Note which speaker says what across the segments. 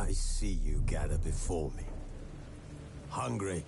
Speaker 1: I see you gather before me. Hungry?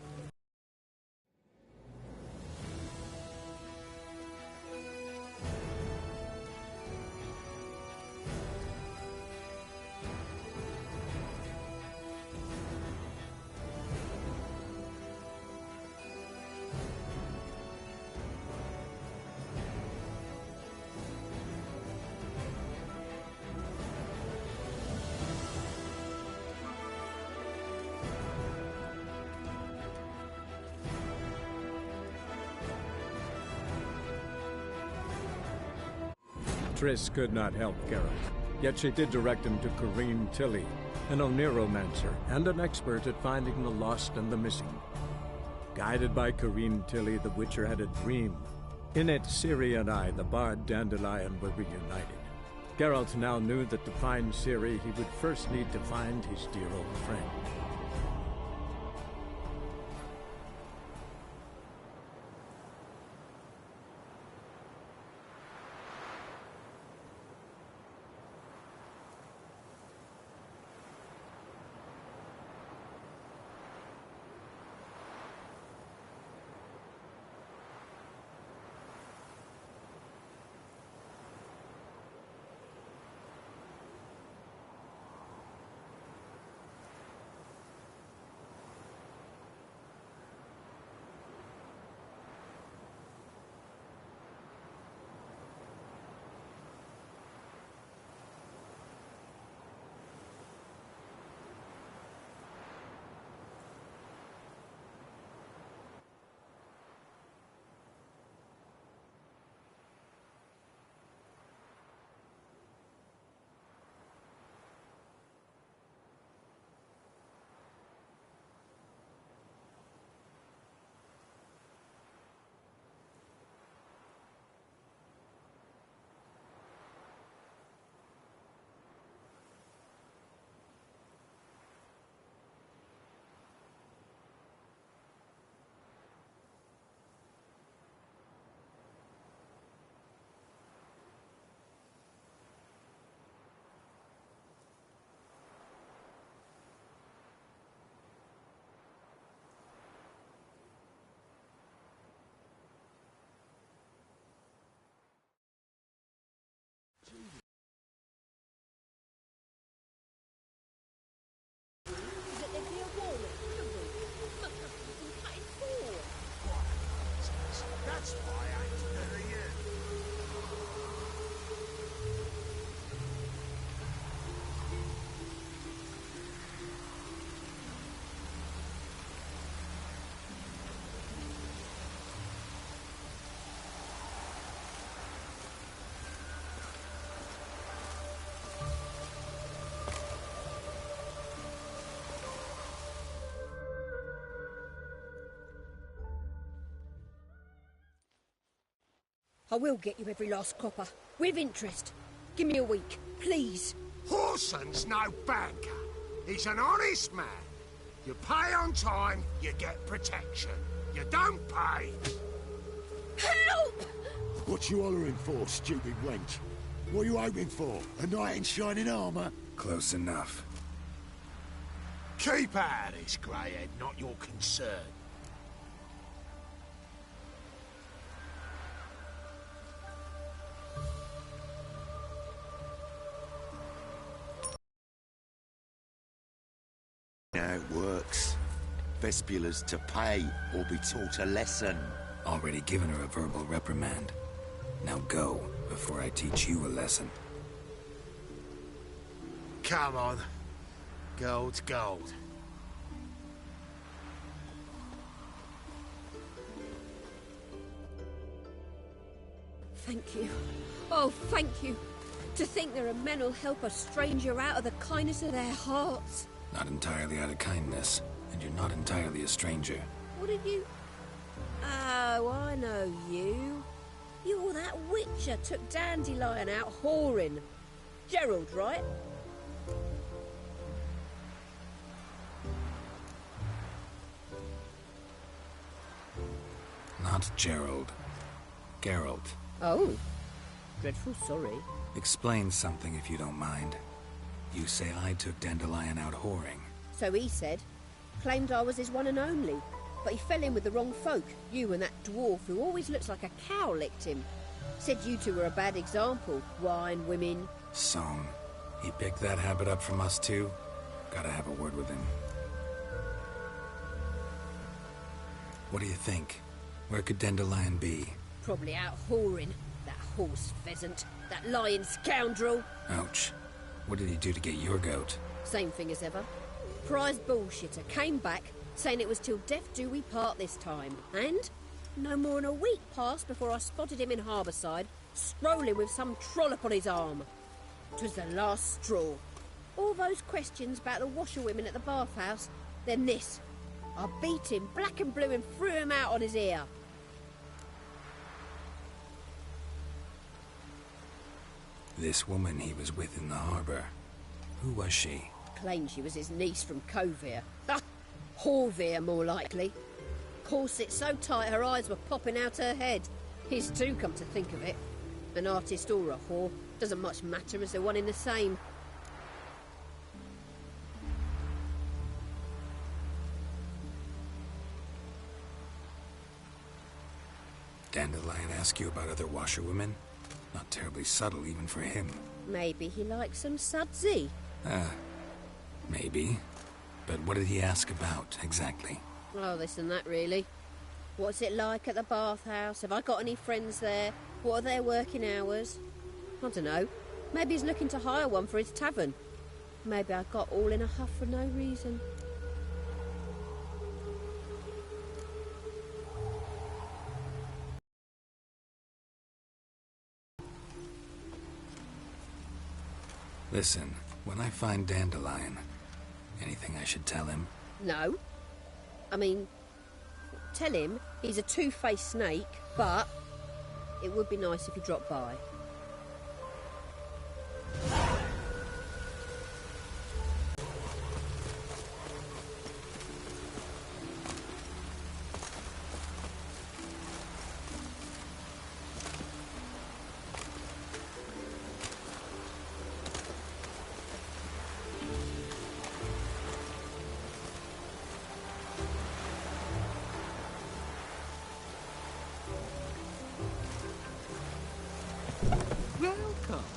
Speaker 2: Triss could not help Geralt, yet she did direct him to Corrine Tilly, an Oniromancer and an expert at finding the lost and the missing. Guided by Corrine Tilly, the Witcher had a dream. In it, Ciri and I, the bard Dandelion, were reunited. Geralt now knew that to find Ciri, he would first need to find his dear old friend.
Speaker 3: That's why I ain't better you.
Speaker 4: I will get you every last copper, with interest. Give me a week, please.
Speaker 3: Horson's no banker. He's an honest man. You pay on time, you get protection. You don't pay.
Speaker 4: Help!
Speaker 5: What you hollering for, stupid wench? What are you hoping for? A knight in shining armour?
Speaker 6: Close enough.
Speaker 3: Keep out of this, greyhead, not your concern.
Speaker 5: How it works. Vespula's to pay or be taught a lesson.
Speaker 6: Already given her a verbal reprimand. Now go, before I teach you a lesson.
Speaker 3: Come on. Gold's gold.
Speaker 4: Thank you. Oh, thank you. To think there are men who'll help a stranger out of the kindness of their hearts.
Speaker 6: Not entirely out of kindness, and you're not entirely a stranger.
Speaker 4: What did you... Oh, I know you. You're that witcher took Dandelion out whoring. Gerald, right?
Speaker 6: Not Gerald. Geralt.
Speaker 4: Oh. Dreadful sorry.
Speaker 6: Explain something if you don't mind. You say I took Dandelion out whoring.
Speaker 4: So he said. Claimed I was his one and only. But he fell in with the wrong folk. You and that dwarf who always looks like a cow licked him. Said you two were a bad example. Wine, women.
Speaker 6: So, he picked that habit up from us too? Gotta have a word with him. What do you think? Where could Dandelion be?
Speaker 4: Probably out whoring. That horse pheasant. That lying scoundrel.
Speaker 6: Ouch. What did he do to get your goat?
Speaker 4: Same thing as ever. Prize bullshitter came back, saying it was till death do we part this time. And no more than a week passed before I spotted him in Harbourside, strolling with some trollop on his arm. 'Twas the last straw. All those questions about the washerwomen at the bathhouse, then this. I beat him black and blue and threw him out on his ear.
Speaker 6: This woman he was with in the harbour. Who was she?
Speaker 4: Claimed she was his niece from Covere. Ha! Horvere, more likely. Corset so tight her eyes were popping out her head. His too, come to think of it. An artist or a whore, doesn't much matter as they're one in the same.
Speaker 6: Dandelion ask you about other washerwomen? Not terribly subtle even for him.
Speaker 4: Maybe he likes some sudsy.
Speaker 6: Maybe. But what did he ask about, exactly?
Speaker 4: Oh, this and that, really. What's it like at the bathhouse? Have I got any friends there? What are their working hours? I don't know. Maybe he's looking to hire one for his tavern. Maybe I got all in a huff for no reason.
Speaker 6: Listen, when I find Dandelion, anything I should tell him?
Speaker 4: No. I mean, tell him he's a two-faced snake, but it would be nice if he dropped by.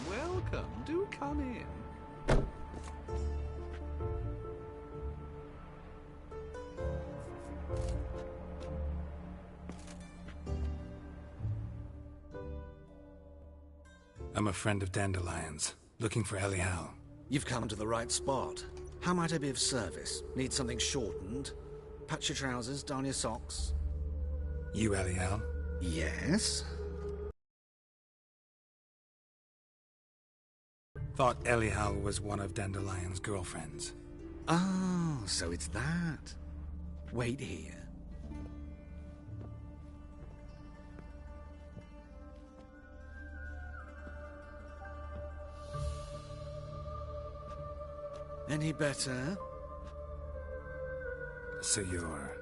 Speaker 7: Welcome. Do come in.
Speaker 6: I'm a friend of Dandelion's, looking for Elial.
Speaker 7: You've come to the right spot. How might I be of service? Need something shortened? Patch your trousers, darn your socks.
Speaker 6: You Elial?
Speaker 7: Yes?
Speaker 6: Thought Elial was one of Dandelion's girlfriends.
Speaker 7: Oh, so it's that. Wait here. Any better?
Speaker 6: So you're...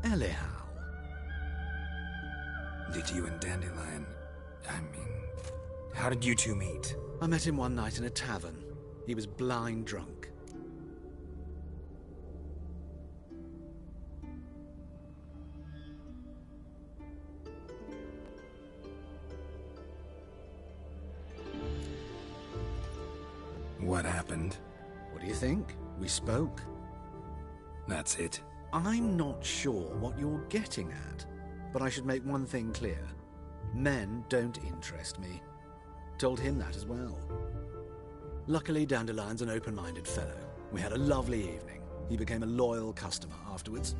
Speaker 7: Elial.
Speaker 6: Did you and Dandelion... how did you two meet?
Speaker 7: I met him one night in a tavern. He was blind drunk.
Speaker 6: What happened?
Speaker 7: What do you think? We spoke.
Speaker 6: That's it.
Speaker 7: I'm not sure what you're getting at, but I should make one thing clear. Men don't interest me. Told him that as well. Luckily, Dandelion's an open-minded fellow. We had a lovely evening. He became a loyal customer afterwards.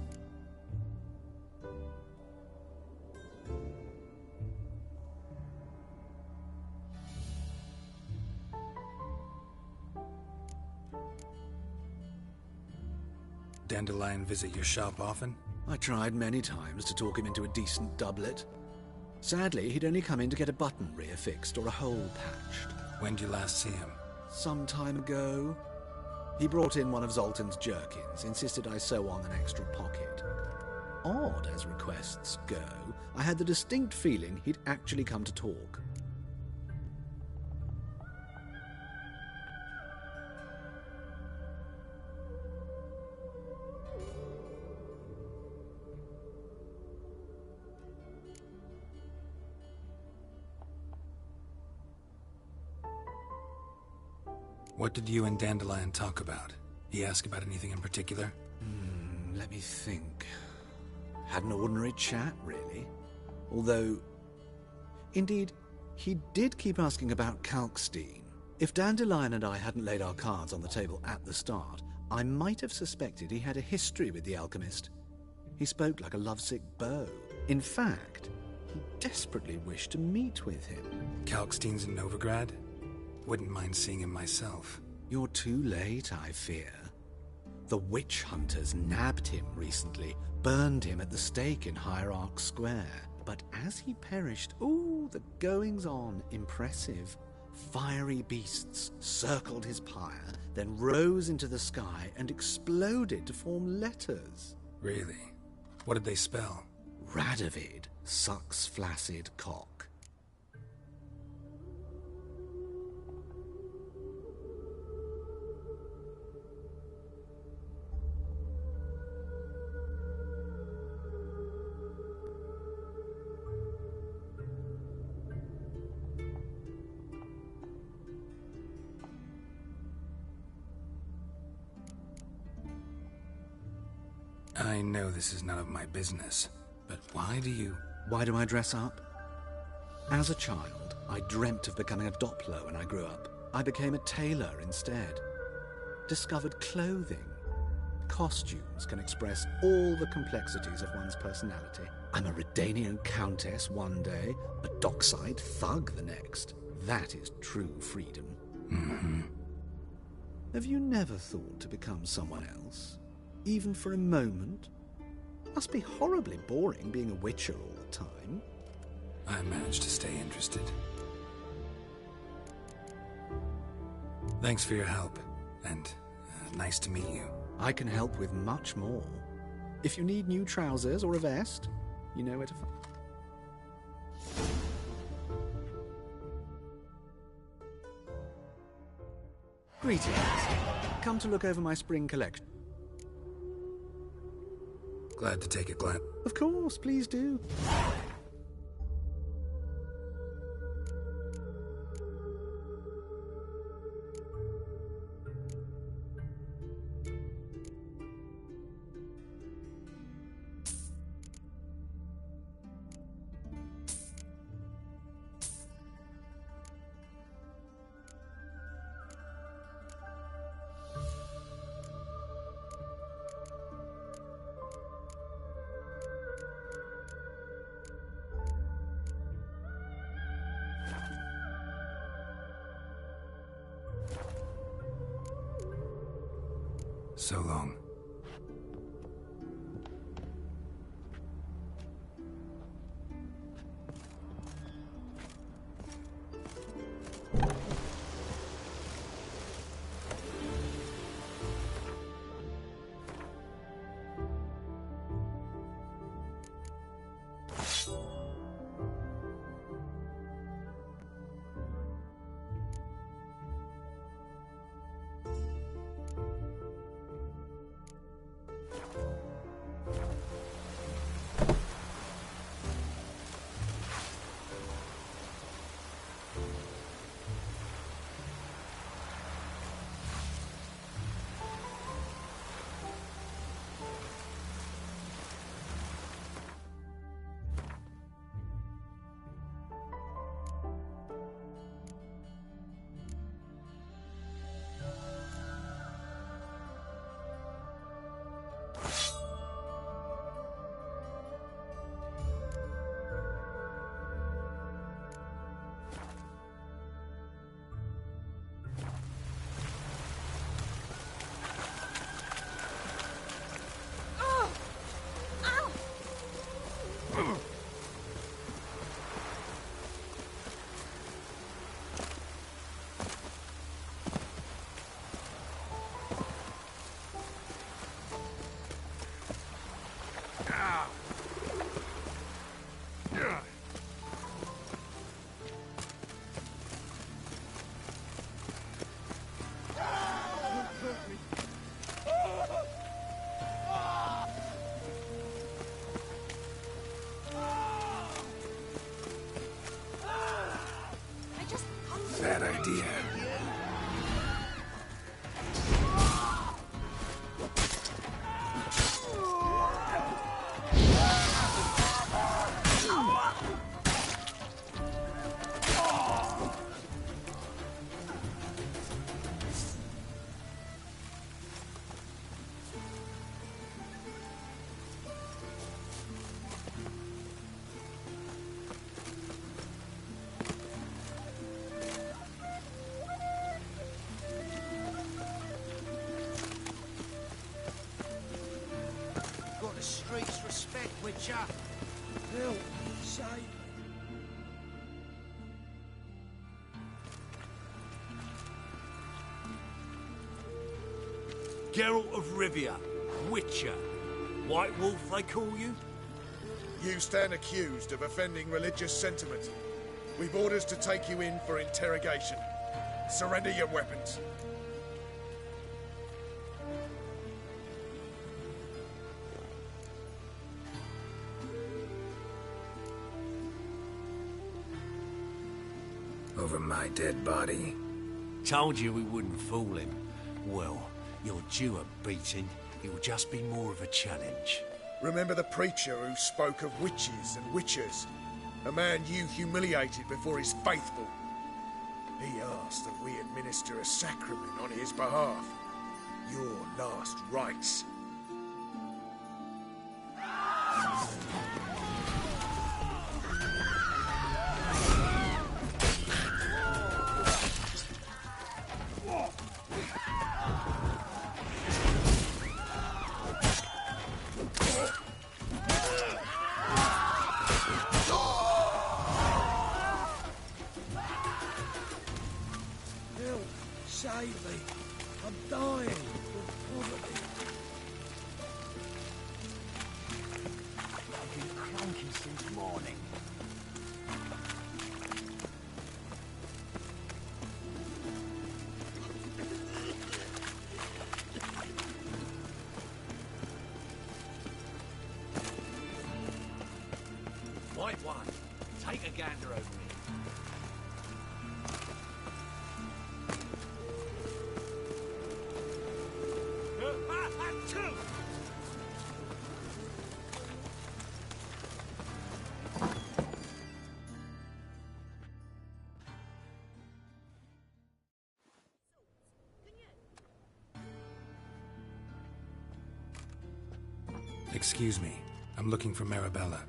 Speaker 6: Dandelion visit your shop often?
Speaker 7: I tried many times to talk him into a decent doublet. Sadly, he'd only come in to get a button reaffixed or a hole patched.
Speaker 6: When did you last see him?
Speaker 7: Some time ago. He brought in one of Zoltan's jerkins, insisted I sew on an extra pocket. Odd as requests go, I had the distinct feeling he'd actually come to talk.
Speaker 6: What did you and Dandelion talk about? He asked about anything in particular?
Speaker 7: Let me think. Had an ordinary chat, really. Although, indeed, he did keep asking about Kalkstein. If Dandelion and I hadn't laid our cards on the table at the start, I might have suspected he had a history with the alchemist. He spoke like a lovesick beau. In fact, he desperately wished to meet with him.
Speaker 6: Kalkstein's in Novigrad? Wouldn't mind seeing him myself.
Speaker 7: You're too late, I fear. The witch hunters nabbed him recently, burned him at the stake in Hierarch Square. But as he perished, the goings-on impressive. Fiery beasts circled his pyre, then rose into the sky and exploded to form letters.
Speaker 6: Really? What did they spell?
Speaker 7: Radovid sucks flaccid cock.
Speaker 6: I know this is none of my business, but why
Speaker 7: do I dress up? As a child, I dreamt of becoming a Doppler when I grew up. I became a tailor instead. Discovered clothing. Costumes can express all the complexities of one's personality. I'm a Redanian countess one day, a dockside thug the next. That is true freedom.
Speaker 6: Mm-hmm.
Speaker 7: Have you never thought to become someone else? Even for a moment? Must be horribly boring being a witcher all the time.
Speaker 6: I managed to stay interested. Thanks for your help, and nice to meet you.
Speaker 7: I can help with much more. If you need new trousers or a vest, you know where to find. Greetings. Come to look over my spring collection.
Speaker 6: Glad to take a glance.
Speaker 7: Of course, please do.
Speaker 6: So long. Bad idea.
Speaker 3: Witcher.
Speaker 5: Help! Save me!
Speaker 1: Geralt of Rivia, Witcher. White Wolf, they call you?
Speaker 8: You stand accused of offending religious sentiment. We've orders to take you in for interrogation. Surrender your weapons.
Speaker 6: Over my dead body.
Speaker 1: Told you we wouldn't fool him. Well, you're due a beating. It'll just be more of a challenge.
Speaker 8: Remember the preacher who spoke of witches and witchers? A man you humiliated before his faithful. He asked that we administer a sacrament on his behalf. Your last rites.
Speaker 5: Save me! I'm dying of poverty.
Speaker 1: I've been cranky since morning. White one, take a gander over me.
Speaker 6: Excuse me. I'm looking for Marabella.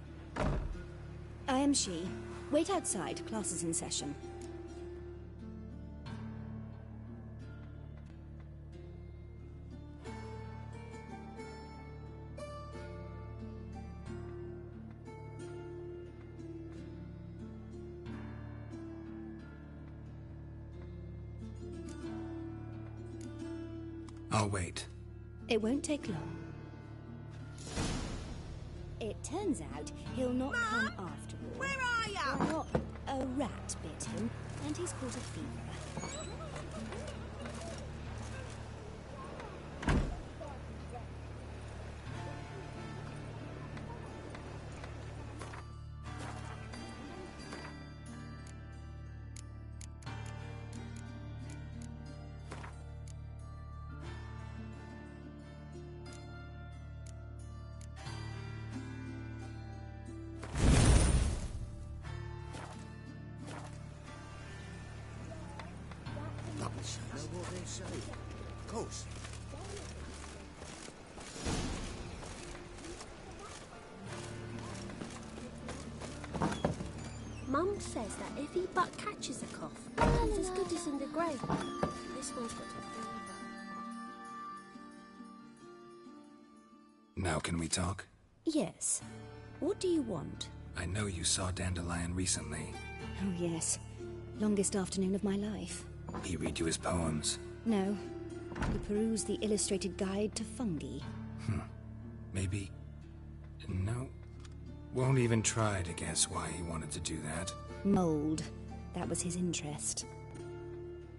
Speaker 9: I am she. Wait outside. Class is in session.
Speaker 6: I'll wait.
Speaker 9: It won't take long. It turns out he'll not come after all.
Speaker 4: Where are ya?
Speaker 9: Why not? A rat bit him, and he's caught a fever.
Speaker 5: Know what they say. Of course.
Speaker 10: Mum says that if he but catches a cough, he's as good as in the grave. This one's got a fever.
Speaker 6: Now can we talk?
Speaker 9: Yes. What do you want?
Speaker 6: I know you saw Dandelion recently.
Speaker 9: Oh, yes. Longest afternoon of my life.
Speaker 6: He read you his poems.
Speaker 9: No. He perused the illustrated guide to fungi.
Speaker 6: Maybe... No. Won't even try to guess why he wanted to do that.
Speaker 9: Mold. That was his interest.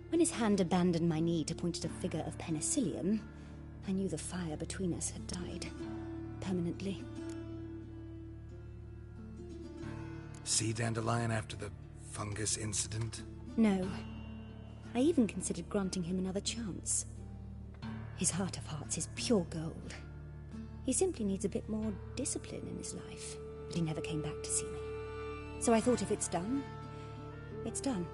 Speaker 9: When his hand abandoned my knee to point at a figure of penicillium, I knew the fire between us had died. Permanently.
Speaker 6: See Dandelion after the fungus incident?
Speaker 9: No. I even considered granting him another chance. His heart of hearts is pure gold. He simply needs a bit more discipline in his life. But he never came back to see me. So I thought if it's done, it's done.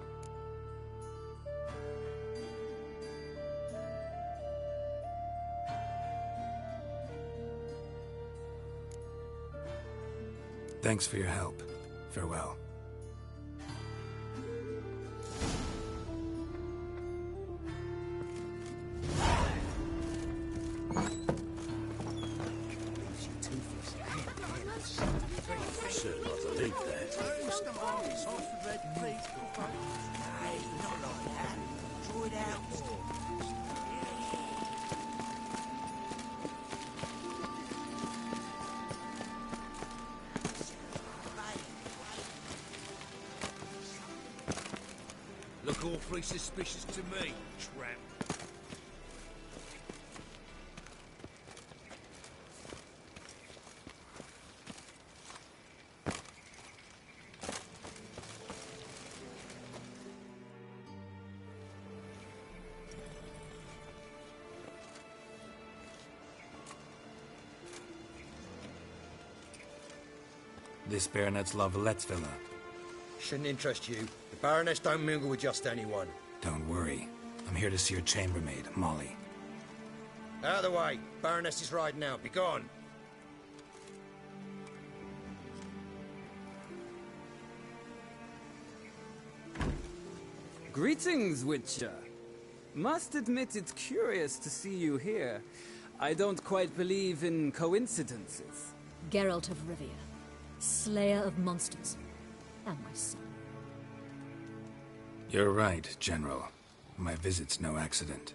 Speaker 6: Thanks for your help. Farewell.
Speaker 5: Leaves you toothless.
Speaker 1: awfully suspicious to me, tramp.
Speaker 6: This Baronet's Lavallette's villa.
Speaker 11: Shouldn't interest you. The Baroness don't mingle with just anyone.
Speaker 6: Don't worry. I'm here to see your chambermaid, Molly.
Speaker 11: Out of the way. Baroness is riding out. Be gone.
Speaker 12: Greetings, Witcher. Must admit it's curious to see you here. I don't quite believe in coincidences.
Speaker 13: Geralt of Rivia, slayer of monsters, and my son.
Speaker 6: You're right, General. My visit's no accident.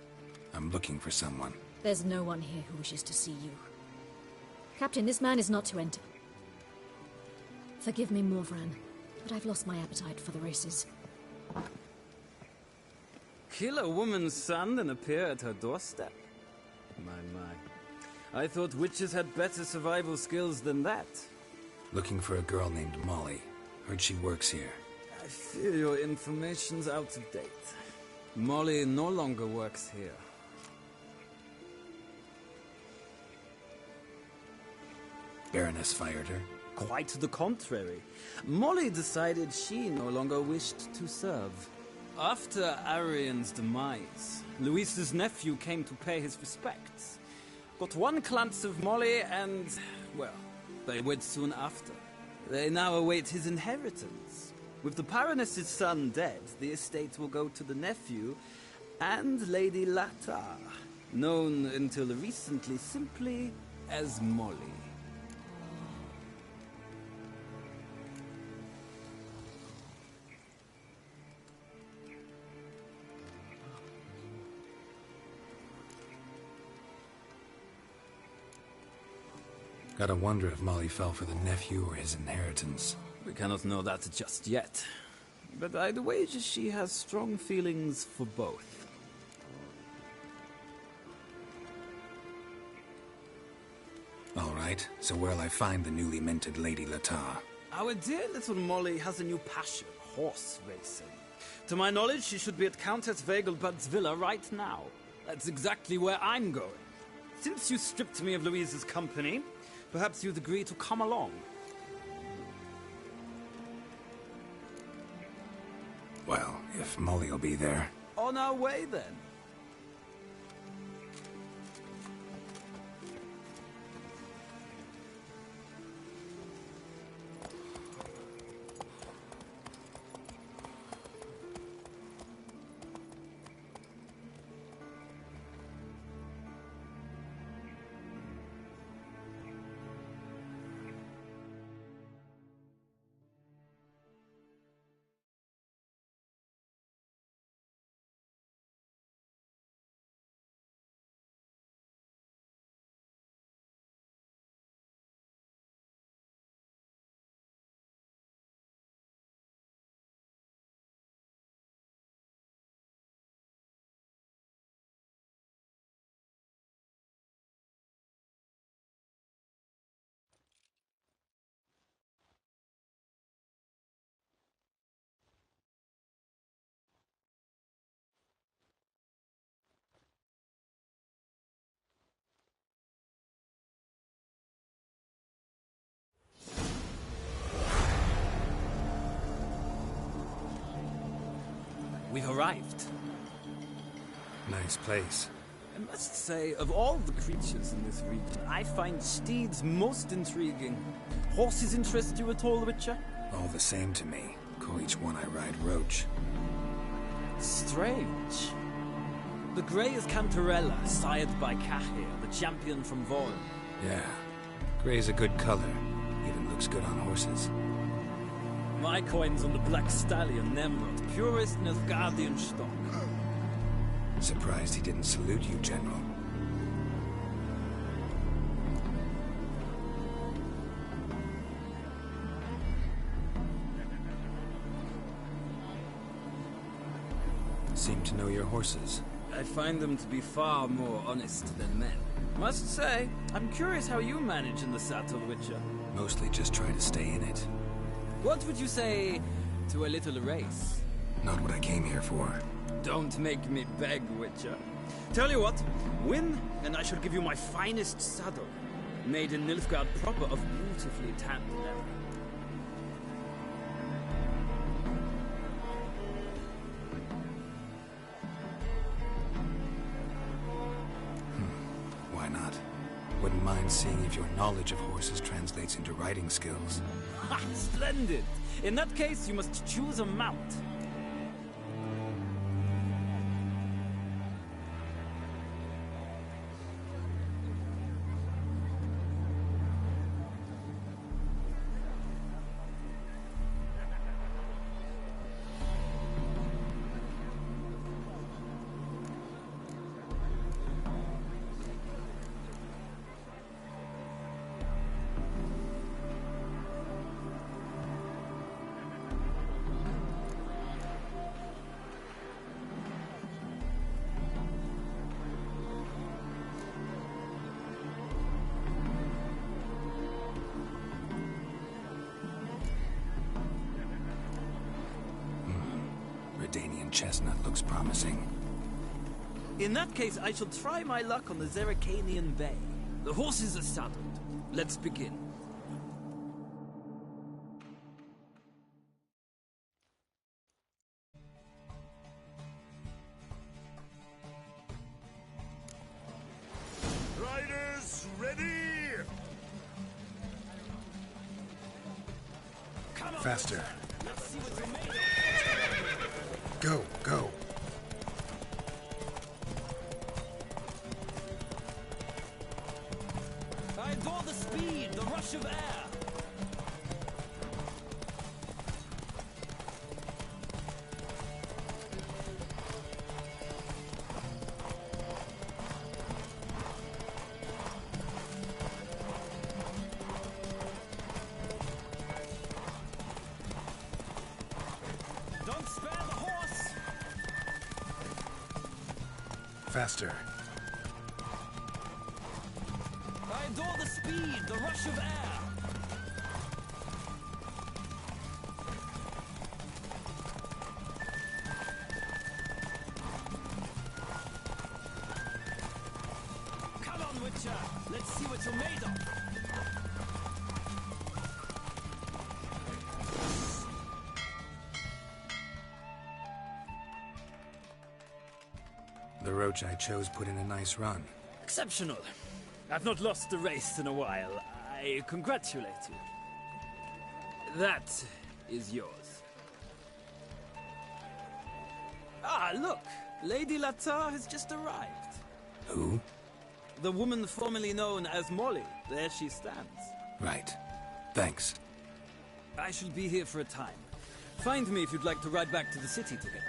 Speaker 6: I'm looking for someone.
Speaker 13: There's no one here who wishes to see you. Captain, this man is not to enter. Forgive me, Morvran, but I've lost my appetite for the races.
Speaker 12: Kill a woman's son and appear at her doorstep? My. I thought witches had better survival skills than that.
Speaker 6: Looking for a girl named Molly. Heard she works here.
Speaker 12: I fear your information's out of date. Molly no longer works here.
Speaker 6: Baroness fired her?
Speaker 12: Quite the contrary. Molly decided she no longer wished to serve. After Arian's demise, Luis's nephew came to pay his respects. Got one glance of Molly and, well, they wed soon after. They now await his inheritance. With the Baroness's son dead, the estate will go to the nephew and Lady Latar, known until recently simply as Molly.
Speaker 6: Gotta wonder if Molly fell for the nephew or his inheritance.
Speaker 12: We cannot know that just yet. But I'd wager she has strong feelings for both.
Speaker 6: All right, so where'll I find the newly minted Lady Latar?
Speaker 12: Our dear little Molly has a new passion, horse racing. To my knowledge, she should be at Countess Vegelbud's villa right now. That's exactly where I'm going. Since you stripped me of Louise's company, perhaps you'd agree to come along.
Speaker 6: Well, if Molly will be there.
Speaker 12: On our way, then. We've arrived.
Speaker 6: Nice place.
Speaker 12: I must say, of all the creatures in this region, I find steeds most intriguing. Horses interest you at all, Witcher?
Speaker 6: All the same to me. Call each one I ride Roach.
Speaker 12: Strange. The grey is Cantarella, sired by Cahir, the champion from Vorn.
Speaker 6: Yeah. Gray's a good color. Even looks good on horses.
Speaker 12: My coin's on the Black Stallion, Nemrod, purest Nilfgaardian stock.
Speaker 6: Surprised he didn't salute you, General. seem to know your horses.
Speaker 12: I find them to be far more honest than men. Must say, I'm curious how you manage in the saddle, Witcher.
Speaker 6: Mostly just try to stay in it.
Speaker 12: What would you say to a little race?
Speaker 6: Not what I came here for.
Speaker 12: Don't make me beg, Witcher. Tell you what, win, and I shall give you my finest saddle. Made in Nilfgaard proper of beautifully tanned leather.
Speaker 6: Why not? Wouldn't mind seeing if your knowledge of horses translates into riding skills.
Speaker 12: Ha! Splendid! In that case, you must choose a mount.
Speaker 6: Redanian chestnut looks promising.
Speaker 12: In that case, I shall try my luck on the Zeracanian Bay. The horses are saddled. Let's begin.
Speaker 3: Riders, ready?
Speaker 8: Faster. Go, go.
Speaker 12: I adore the speed, the rush of air. Don't spare the horse.
Speaker 8: Faster.
Speaker 12: I adore the speed, the rush of air. Come on, Witcher. Let's see what you're made of.
Speaker 6: The roach I chose put in a nice run.
Speaker 12: Exceptional. I've not lost a race in a while. I congratulate you. That is yours. Ah, look! Lady Latar has just arrived.
Speaker 6: Who?
Speaker 12: The woman formerly known as Molly. There she stands.
Speaker 6: Right. Thanks.
Speaker 12: I shall be here for a time. Find me if you'd like to ride back to the city together.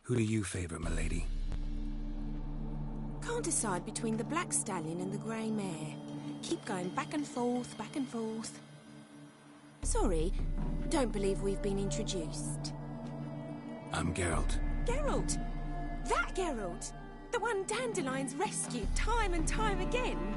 Speaker 6: Who do you favor, milady?
Speaker 14: Can't decide between the black stallion and the grey mare. Keep going back and forth, back and forth. Sorry, don't believe we've been introduced.
Speaker 6: I'm Geralt.
Speaker 14: Geralt! That Geralt! The one Dandelion's rescued time and time again.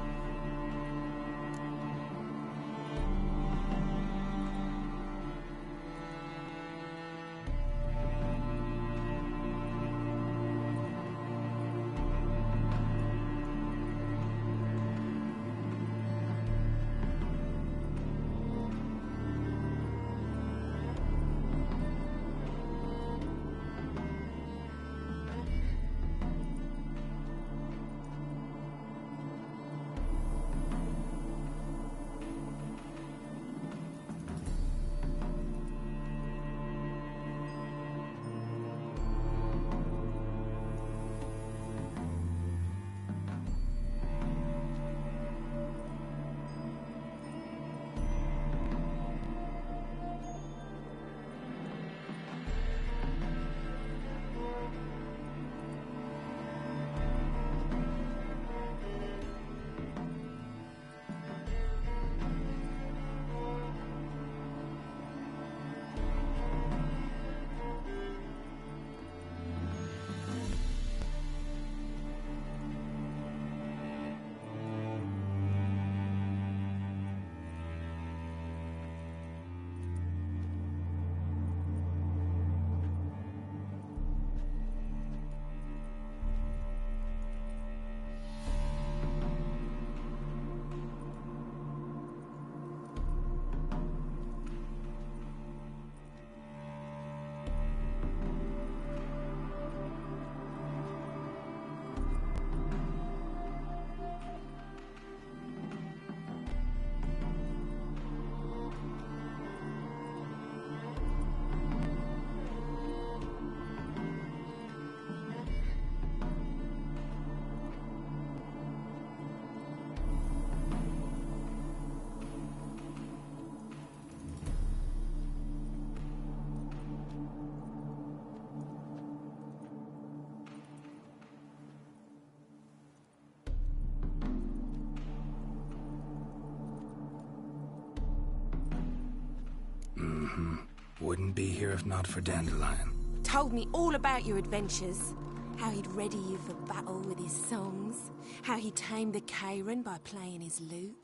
Speaker 6: Wouldn't be here if not for Dandelion.
Speaker 14: Told me all about your adventures. How he'd ready you for battle with his songs. How he tamed the Karen by playing his lute.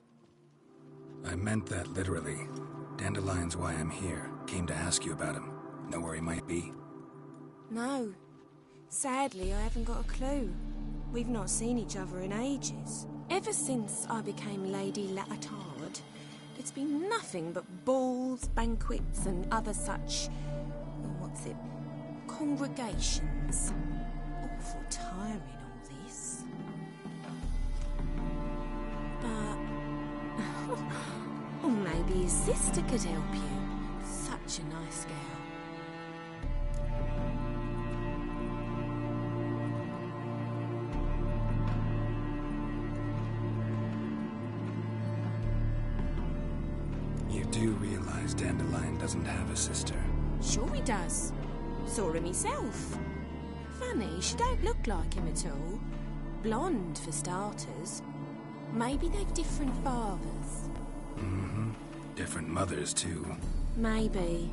Speaker 6: I meant that literally. Dandelion's why I'm here. Came to ask you about him. Know where he might be?
Speaker 14: No. Sadly, I haven't got a clue. We've not seen each other in ages. Ever since I became Lady Latard, it's been nothing but balls, banquets, and other such... congregations. Awful tiring, all this. But... or maybe his sister could help you. Such a nice girl.
Speaker 6: You do realize Dandelion doesn't have a sister?
Speaker 14: Sure he does. Saw him himself. Funny, she don't look like him at all. Blonde, for starters. Maybe they've different fathers.
Speaker 6: Mm-hmm. Different mothers, too.
Speaker 14: Maybe.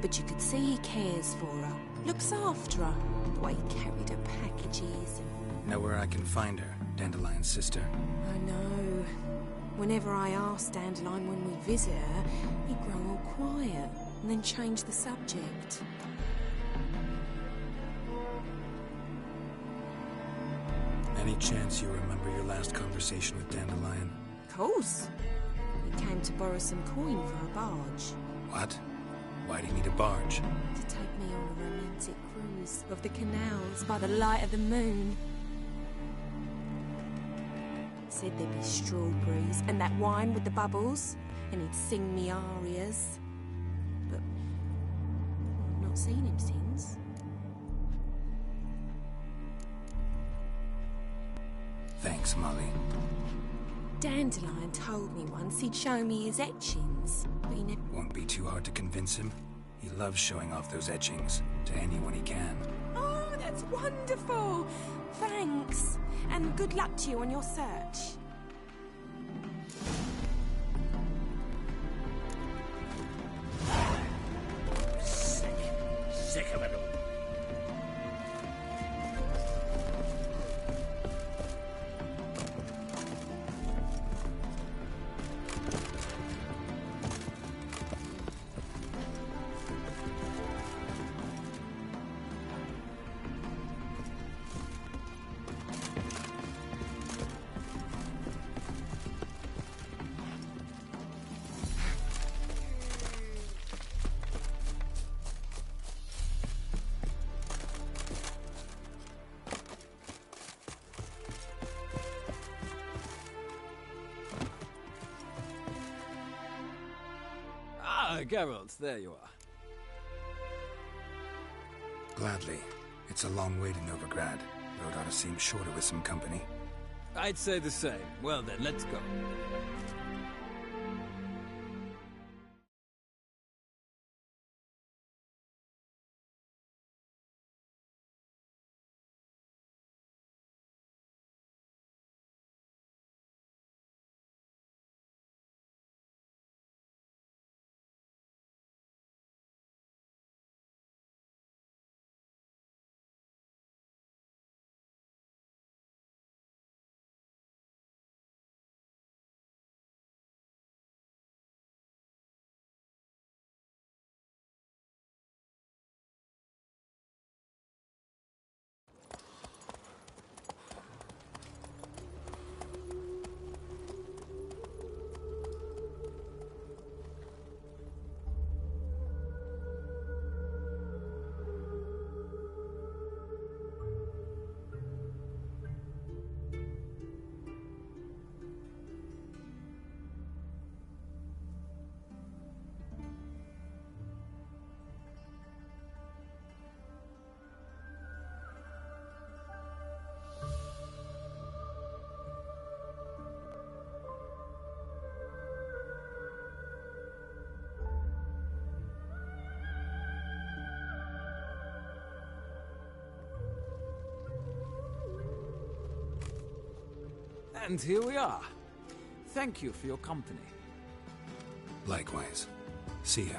Speaker 14: But you could see he cares for her. Looks after her. The way he carried her packages and...
Speaker 6: Know where I can find her, Dandelion's sister?
Speaker 14: I know. Whenever I asked Dandelion when we'd visit her, he'd grow all quiet and then change the subject.
Speaker 6: Any chance you remember your last conversation with Dandelion?
Speaker 14: Of course. He came to borrow some coin for a barge.
Speaker 6: What? Why do you need a barge?
Speaker 14: To take me on a romantic cruise of the canals by the light of the moon. Said there'd be strawberries and that wine with the bubbles, and he'd sing me arias. But I've not seen him since.
Speaker 6: Thanks, Molly.
Speaker 14: Dandelion told me once he'd show me his etchings, but he never...
Speaker 6: Won't be too hard to convince him. He loves showing off those etchings to anyone he can.
Speaker 14: Oh, that's wonderful! Thanks, and good luck to you on your search.
Speaker 5: Sick of it all.
Speaker 12: Geralt, there you are.
Speaker 6: Gladly. It's a long way to Novigrad. Road ought to seem shorter with some company.
Speaker 12: I'd say the same. Well then, let's go. And here we are. Thank you for your company.
Speaker 6: Likewise. See ya.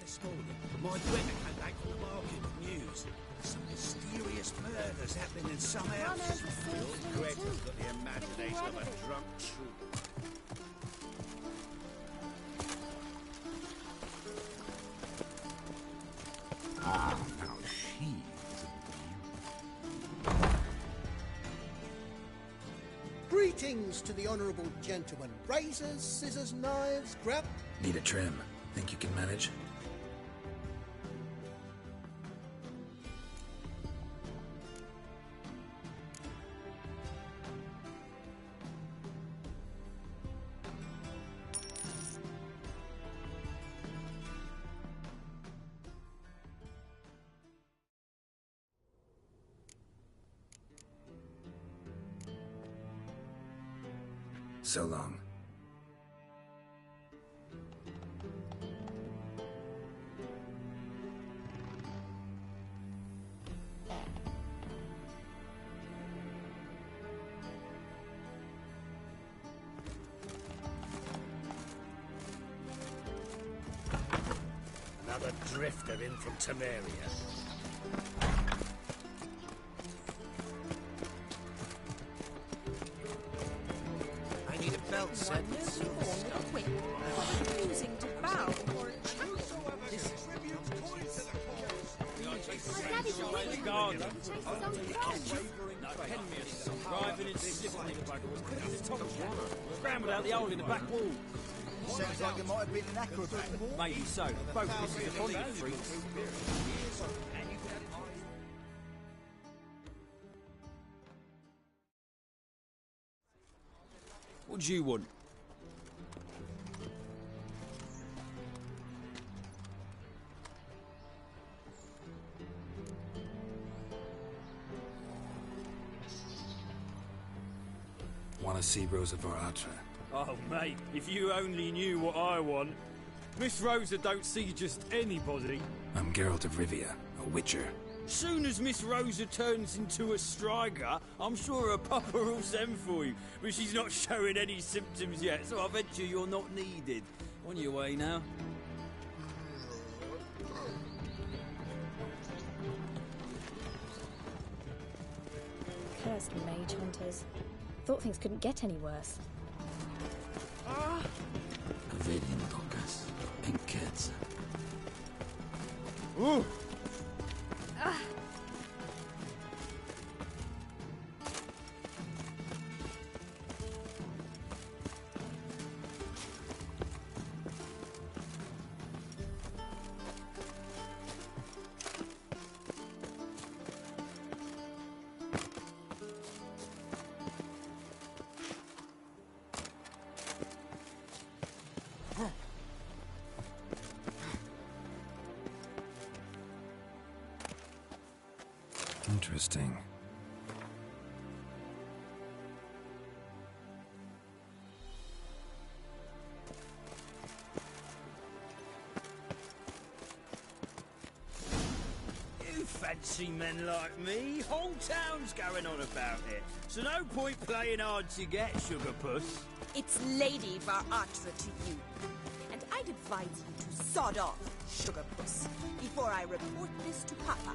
Speaker 1: this morning. My brother came back from the market with news. Some mysterious murders happening in some house. Your Greta's got the imagination of a drunk troop. Ah, now she's
Speaker 15: Greetings to the honourable gentleman. Razors, scissors, knives, grab...
Speaker 6: Need a trim. Think you can manage? So long.
Speaker 1: Another drifter in from Temeria. I need a belt set.
Speaker 14: Refusing to bow before a chapel.
Speaker 12: Scrambled out the hole in the back wall.
Speaker 16: Sounds like it might have been an acrobat.
Speaker 12: Maybe so. Both misses are bonded freaks. What do you want?
Speaker 6: Want to see Rosa Varatra?
Speaker 12: Oh, mate, if you only knew what I want. Miss Rosa don't see just anybody.
Speaker 6: I'm Geralt of Rivia, a witcher.
Speaker 12: Soon as Miss Rosa turns into a striker, I'm sure her papa will send for you. But she's not showing any symptoms yet, so I venture you're not needed. On your way now.
Speaker 13: Cursed mage hunters. Thought things couldn't get any worse.
Speaker 17: Vediamo Lucas and kids.
Speaker 12: Ooh!
Speaker 6: Interesting.
Speaker 12: You fancy men like me? Whole town's going on about it. So no point playing hard to get, sugar puss.
Speaker 14: It's Lady Varatra to you. And I'd advise you to sod off, sugar puss, before I report this to Papa.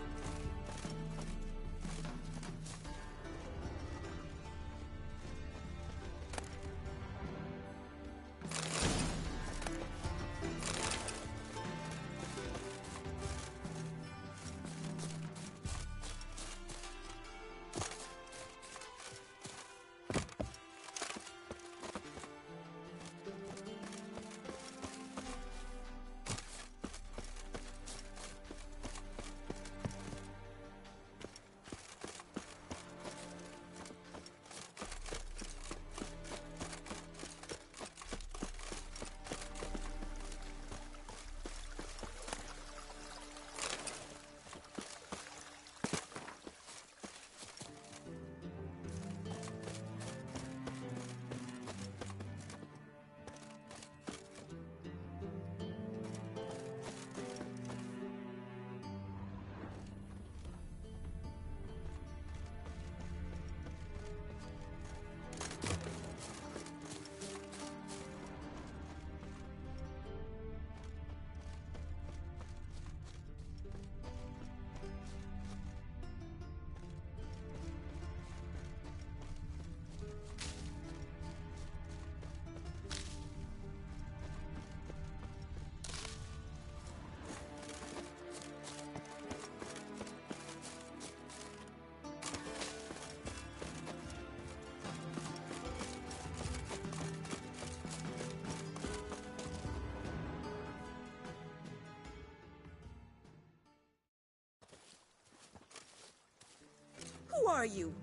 Speaker 14: Who are you?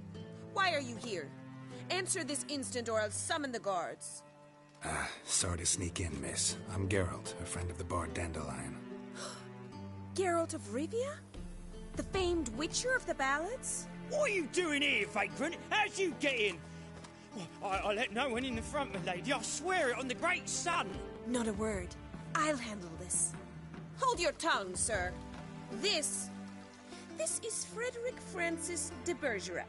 Speaker 14: Why are you here? Answer this instant or I'll summon the guards.
Speaker 6: Sorry to sneak in, miss. I'm Geralt, a friend of the bard Dandelion.
Speaker 14: Geralt of Rivia? The famed witcher of the ballads?
Speaker 18: What are you doing here, vagrant? How'd you get in? Well, I let no one in the front, my lady. I swear it on the great sun.
Speaker 14: Not a word. I'll handle this. Hold your tongue, sir. This is Frederick Francis de Bergerac,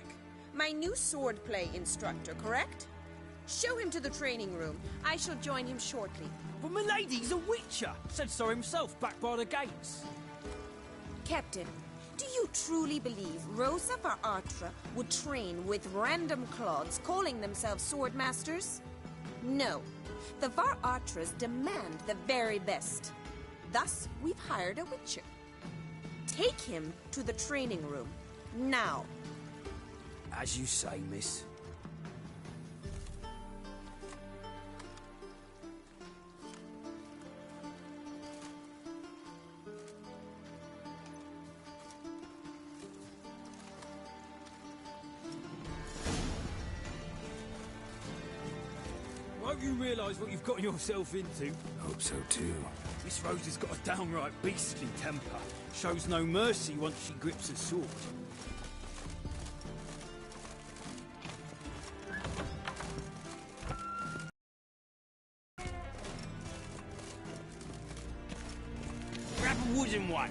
Speaker 14: my new swordplay instructor, correct? Show him to the training room. I shall join him shortly.
Speaker 18: But my lady's a witcher. Said so himself back by the gates.
Speaker 14: Captain, do you truly believe Rosa Varatra would train with random clods calling themselves sword masters? No. The Varatras demand the very best. Thus, we've hired a witcher. Take him to the training room. Now.
Speaker 18: As you say, miss. Won't you realise what you've got yourself into?
Speaker 6: Hope so too.
Speaker 18: Miss Rose has got a downright beastly temper. Shows no mercy once she grips a sword. Grab a wooden one.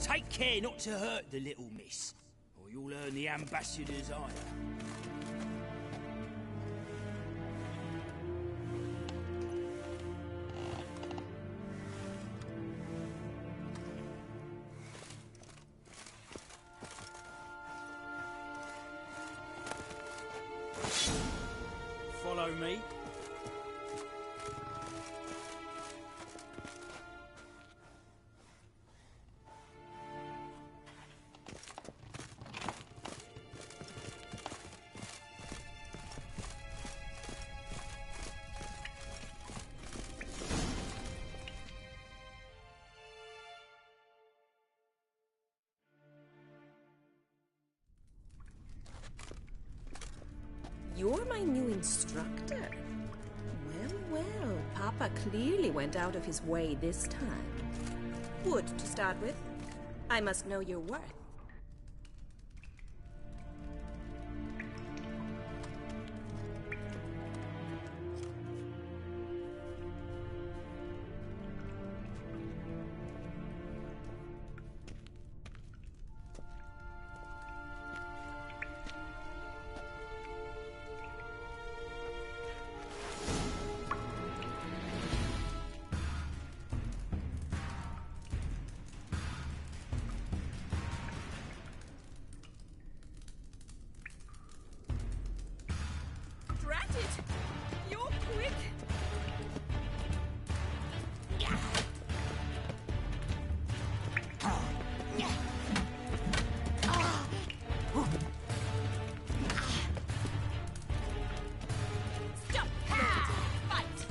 Speaker 18: Take care not to hurt the little miss, or you'll earn the ambassador's ire. Follow me.
Speaker 14: You're my new instructor? Well, Papa clearly went out of his way this time. Wood, to start with. I must know your worth. Drat it! You're quick! Stop! Fight!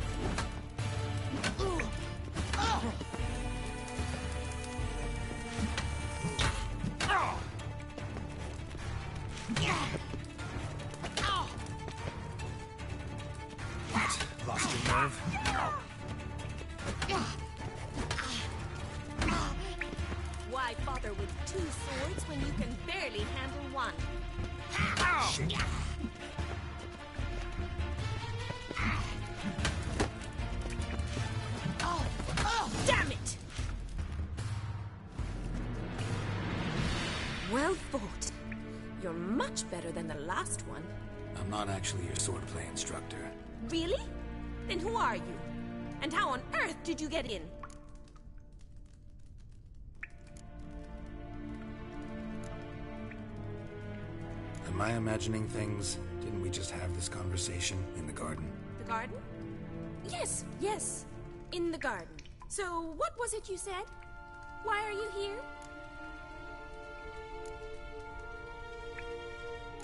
Speaker 6: Lost your nerve?
Speaker 14: Why bother with two swords when you can barely handle one?
Speaker 6: Shit.
Speaker 14: Damn it! Well fought. You're much better than the last one.
Speaker 6: I'm not actually your swordplay instructor.
Speaker 14: Really? Then who are you? And how on earth did you get in?
Speaker 6: Am I imagining things? Didn't we just have this conversation in the garden?
Speaker 14: The garden? Yes. In the garden. So, what was it you said? Why are you here?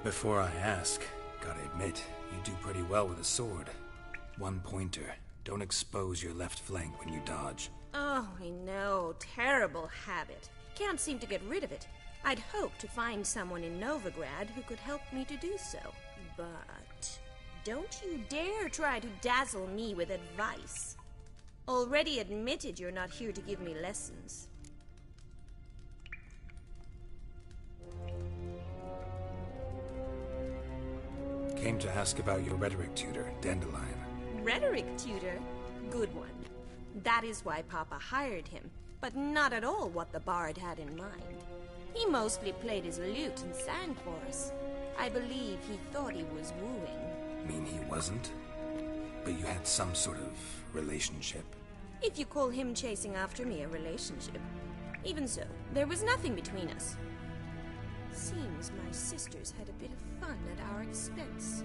Speaker 6: Before I ask, gotta admit, you do pretty well with a sword. One pointer. Don't expose your left flank when you dodge.
Speaker 14: Oh, I know. Terrible habit. Can't seem to get rid of it. I'd hoped to find someone in Novigrad who could help me to do so. But don't you dare try to dazzle me with advice. Already admitted you're not here to give me lessons.
Speaker 6: Came to ask about your rhetoric tutor, Dandelion.
Speaker 14: Rhetoric tutor? Good one. That is why Papa hired him, but not at all what the bard had in mind. He mostly played his lute and sang for us. I believe he thought he was wooing.
Speaker 6: Mean he wasn't? But you had some sort of relationship?
Speaker 14: If you call him chasing after me a relationship. Even so, there was nothing between us. Seems my sisters had a bit of fun at our expense.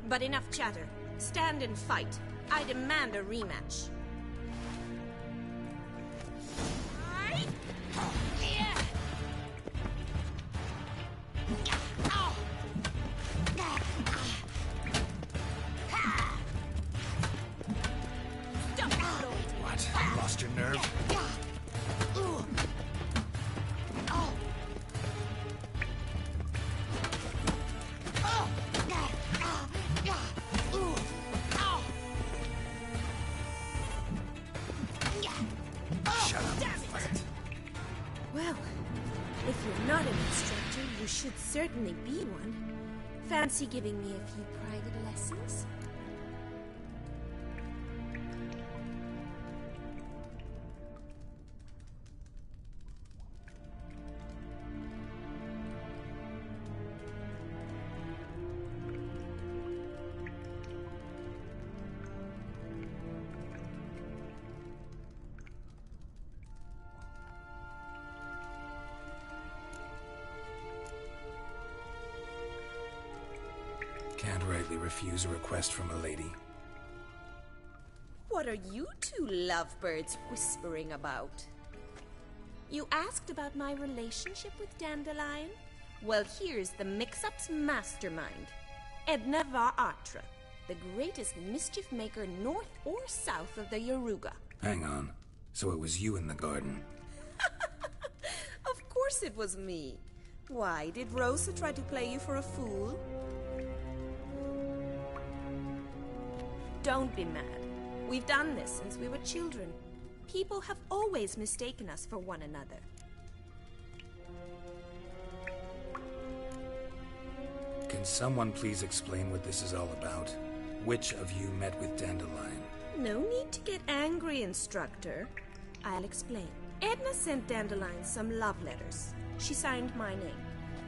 Speaker 14: But enough chatter. Stand and fight. I demand a rematch.
Speaker 6: What? Lost your nerve? Shut up, fight.
Speaker 14: Well, if you're not an instructor, you should certainly be one. Fancy giving me a few private lessons?
Speaker 6: Can't rightly refuse a request from a lady.
Speaker 14: What are you two lovebirds whispering about? You asked about my relationship with Dandelion? Well, here's the mix-up's mastermind. Edna var Atra, the greatest mischief maker north or south of the Yaruga.
Speaker 6: Hang on. So it was you in the garden?
Speaker 14: Of course it was me. Why, did Rosa try to play you for a fool? Don't be mad. We've done this since we were children. People have always mistaken us for one another.
Speaker 6: Can someone please explain what this is all about? Which of you met with Dandelion?
Speaker 14: No need to get angry, instructor. I'll explain. Edna sent Dandelion some love letters. She signed my name.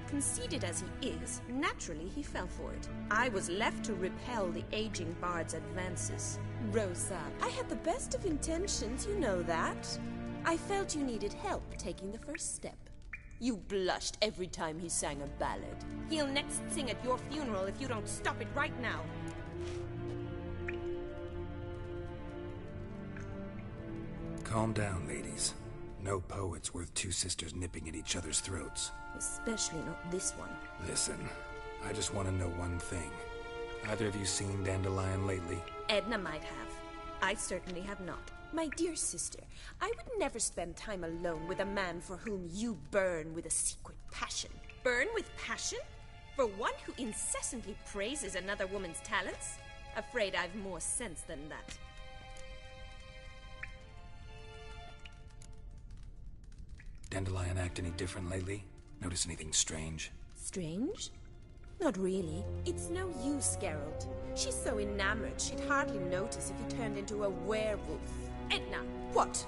Speaker 14: Conceited as he is, naturally he fell for it. I was left to repel the aging bard's advances. Rosa, I had the best of intentions, you know that. I felt you needed help taking the first step. You blushed every time he sang a ballad. He'll next sing at your funeral if you don't stop it right now.
Speaker 6: Calm down, ladies. No poet's worth two sisters nipping at each other's throats.
Speaker 14: Especially not this one.
Speaker 6: Listen, I just want to know one thing. Either of you seen Dandelion lately?
Speaker 14: Edna might have. I certainly have not. My dear sister, I would never spend time alone with a man for whom you burn with a secret passion. Burn with passion? For one who incessantly praises another woman's talents? Afraid I've more sense than that.
Speaker 6: Dandelion act any different lately? Notice anything strange?
Speaker 14: Strange? Not really. It's no use, Geralt. She's so enamored she'd hardly notice if he turned into a werewolf. Edna, what?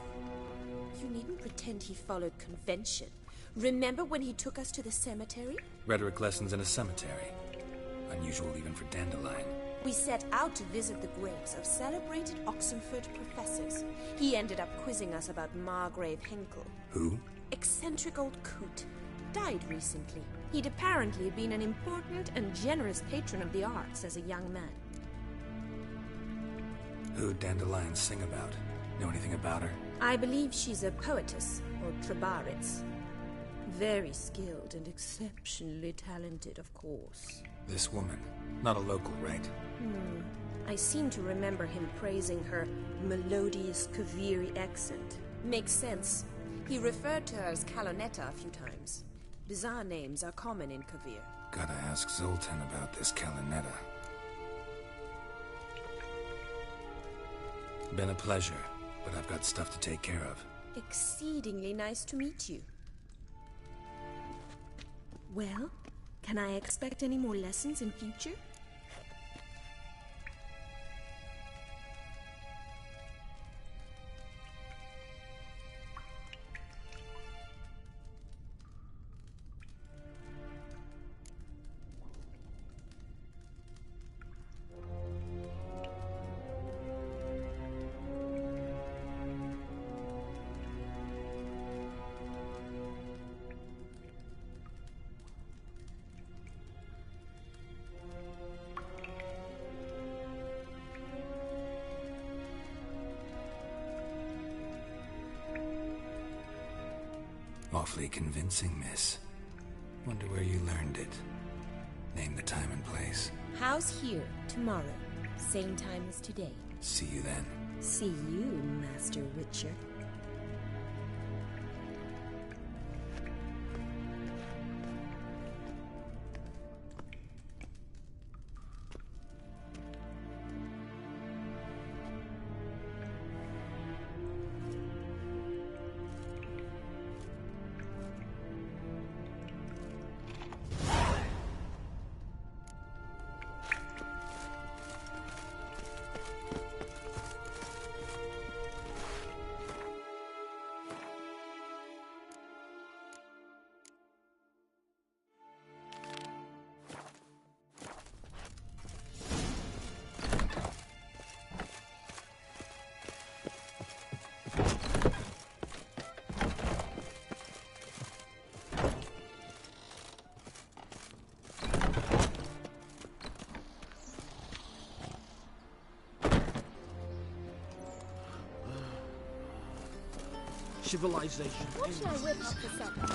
Speaker 14: You needn't pretend he followed convention. Remember when he took us to the cemetery?
Speaker 6: Rhetoric lessons in a cemetery. Unusual even for Dandelion.
Speaker 14: We set out to visit the graves of celebrated Oxenford professors. He ended up quizzing us about Margrave Henkel.
Speaker 6: Who?
Speaker 14: Eccentric old coot. Died recently. He'd apparently been an important and generous patron of the arts as a young man.
Speaker 6: Who'd Dandelion sing about? Know anything about her?
Speaker 14: I believe she's a poetess, or trebaritz. Very skilled and exceptionally talented, of course.
Speaker 6: This woman. Not a local, right?
Speaker 14: I seem to remember him praising her melodious Kaviri accent. Makes sense. He referred to her as Calonetta a few times. Bizarre names are common in Kavir.
Speaker 6: Gotta ask Zoltan about this Kalinetta. Been a pleasure, but I've got stuff to take care of.
Speaker 14: Exceedingly nice to meet you. Well, can I expect any more lessons in future?
Speaker 6: Awfully convincing, miss. Wonder where you learned it. Name the time and place.
Speaker 14: House here, tomorrow. Same time as today.
Speaker 6: See you then.
Speaker 14: See you, Master Witcher.
Speaker 15: Civilization.
Speaker 10: What should I whip up for supper?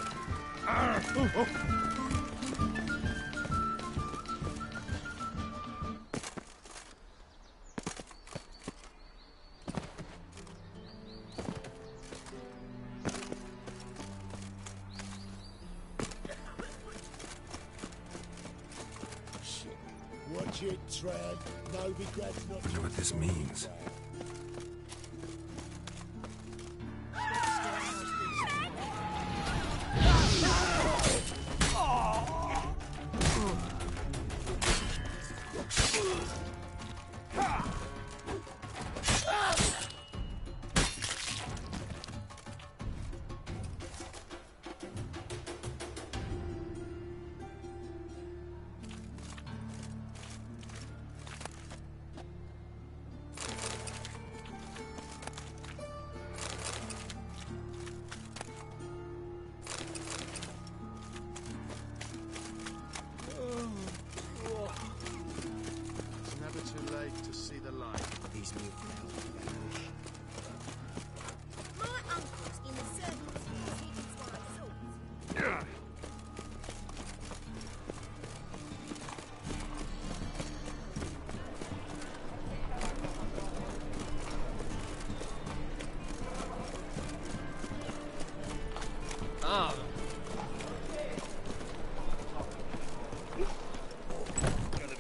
Speaker 5: Watch it, Trad. No begrudge not.
Speaker 6: Wonder what this means.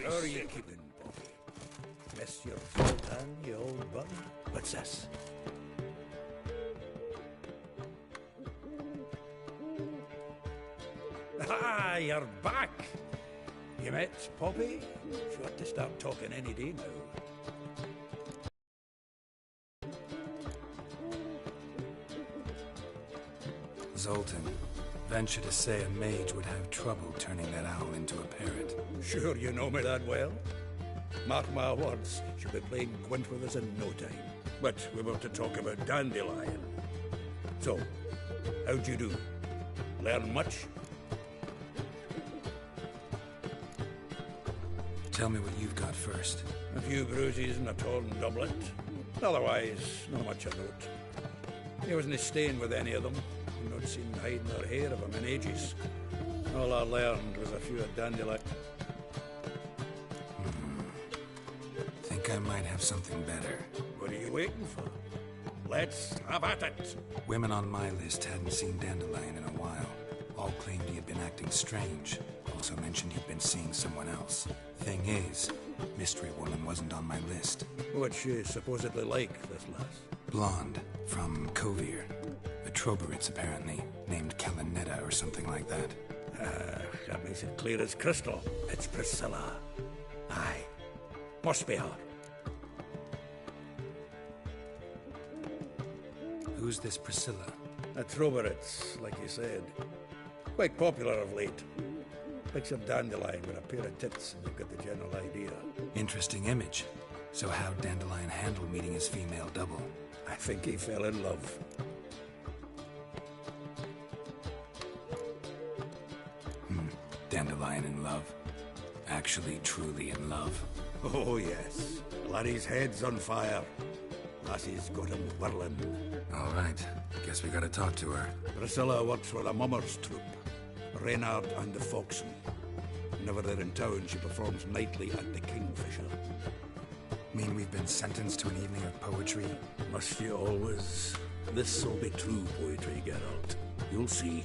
Speaker 1: How are you keeping, Bobby? Bless your Zoltan, you old bum. What's this? Ah, you're back! You met Poppy? She ought to start talking any day now.
Speaker 6: Zoltan, venture to say a mage would have trouble turning that owl into a parrot.
Speaker 1: Sure you know me that well. Mark my words, she'll be playing Gwent with us in no time. But we were to talk about Dandelion. So, how'd you do? Learn much?
Speaker 6: Tell me what you've got first.
Speaker 1: A few bruises and a torn doublet. Otherwise, not much of note. He wasn't staying with any of them. Not seen hiding or hair of him in ages. All I learned was a few of Dandelion.
Speaker 6: Think I might have something better.
Speaker 1: What are you waiting for? Let's have at it.
Speaker 6: Women on my list hadn't seen Dandelion in a while. All claimed he had been acting strange. Also mentioned he'd been seeing someone else. Thing is, Mystery Woman wasn't on my list.
Speaker 1: What's she supposedly like, this lass?
Speaker 6: Blonde, from Kovir. A Troberitz, apparently, named Kalinetta or something like that.
Speaker 1: That makes it clear as crystal. It's Priscilla. Aye. Must be her.
Speaker 6: Who's this Priscilla?
Speaker 1: A Troberitz, like you said. Quite popular of late. Picture Dandelion with a pair of tits and you've got the general idea.
Speaker 6: Interesting image. So how'd Dandelion handle meeting his female double?
Speaker 1: I think he fell in love.
Speaker 6: Dandelion in love. Actually, truly in love.
Speaker 1: Oh, yes. Laddie's head's on fire. Lassie's got him whirling.
Speaker 6: All right. Guess we gotta talk to her.
Speaker 1: Priscilla works for the Mummers troupe. Reynard and the Foxen. Whenever they're in town, she performs nightly at the Kingfisher.
Speaker 6: Mean we've been sentenced to an evening of poetry?
Speaker 1: Must you always? This'll be true poetry, Geralt. You'll see.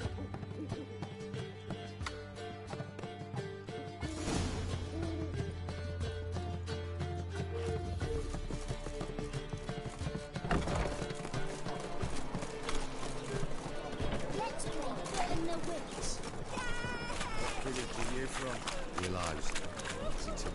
Speaker 11: Realised. It's a